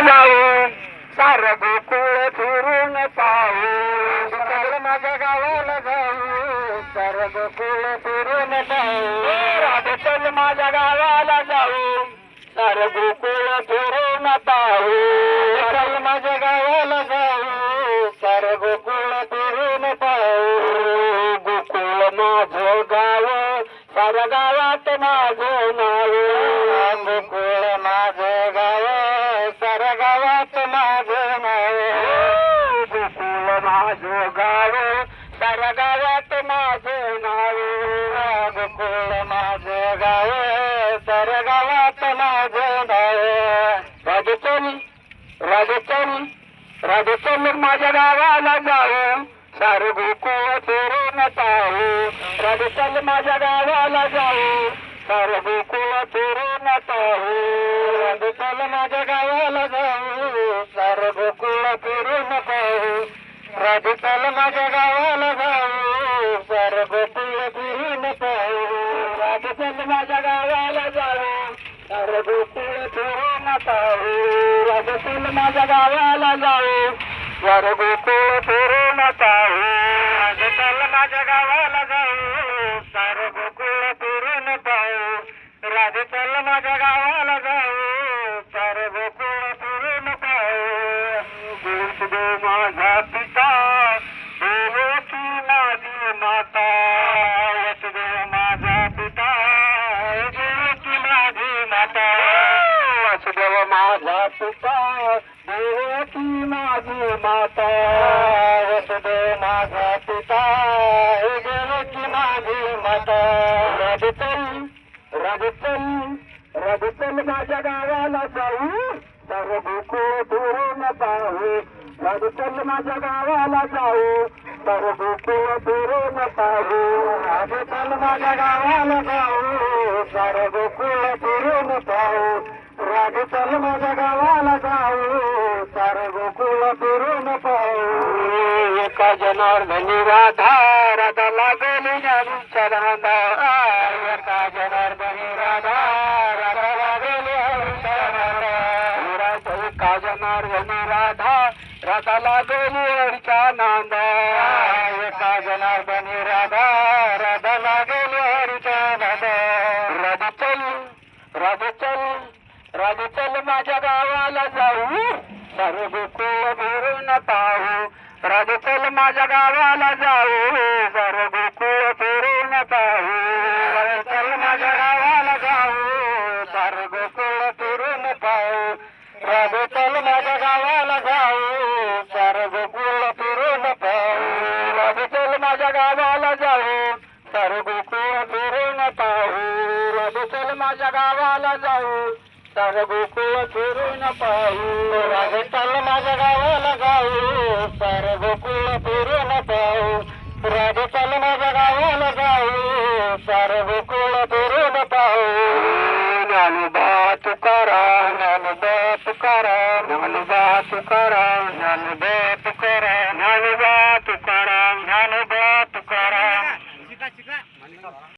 जाऊ सार गोकुळ फिरून पाहू चल माझ्या गावाला जाऊ सार गोकुळ फिरून पाहू राधे चल माझ्या गावाला जाऊ सार गोकुळ फिरून पाहू चल माझ्या गावाला जाऊ सार गोकुळ फिरून पाहू गोकुळ माझं गाव साऱ्या गावात माझं नाव गोकुळ माझं गाव साऱ्या गावात माझं नाव गोकुळ माझं गाव साऱ्या गावात माझं नाव गोकुळ माझं गाव साऱ्या गावात माझं नाव राधे चल माझ्या गावाला जाऊ सार गोकुळ फिरून पाहू राधे चल माझ्या गावाला जाऊ सार गोकुळ फिरून पाहू राधे चल माझ्या गावाला जाऊ सार गोकुळ फिरून पाहू राधे चल माझ्या गावाला जाऊ सार गोकुळ फिरून पाहू राधे चल माझ्या गावाला जाऊ सार गोकुळ फिरून पाहू राधे चल माझ्या गावाला जाऊ सार गोकुळ फिरून पाहू राधे चल माझ्या गावाला जाऊ सार गोकुळ फिरून पाहू राधे चल माझ्या गावाला जाऊ सार गोकुळ फिरून पाहू वसुदेव माझा पिता देवकी माझी माता वसुदेव माझा पिता देवकी माझी माता वसुदेव माझा पिता देवकी माझी माता वसुदेव माझा पिता देवकी माझी माता राधे चल माझ्या गावाला जाऊ सार गोकुळ फिरून पाहू राधे चल माझ्या गावाला जाऊ सार गोकुळ फिरून पाहू राधे चल माझ्या गावाला जाऊ सार गोकुळ फिरून पाहू राधे चल माझ्या गावाला जाऊ सार गोकुळ फिरून पाहू एका जनार्दनी राधा राधा लागली हरीच्या राधा एका जनार्दनी राधा राधा लागली हरीच्या राधा एका जनार्दनी राधा राधा लागली हरीच्या नांदा एका जनार्दनी राधा राधा लागली हरीच्या नांदा राधे चल माझ्या गावाला जाऊ सार गोकुळ फिरून पाहू राधे चल माझ्या गावाला जाऊ सार गोकुळ फिरून पाहू राधे चल माझ्या गावाला जाऊ सार गोकुळ फिरून पाहू राधे चल माझ्या गावाला जाऊ सार गोकुळ फिरून पाहू राधे चल माझ्या गावाला जाऊ सार गोकुळ फिरून पाहू राधे चल माझ्या गावाला जाऊ सार गोकुळ फिरून पाहू राधे चल माझ्या गावाला जाऊ सार गोकुळ फिरून पाहू राधे चल माझ्या गावाला जाऊ सार गोकुळ फिरून पाहू ज्ञानोबा तुकाराम ज्ञानोबा तुकाराम ज्ञानोबा तुकाराम ज्ञानोबा तुकाराम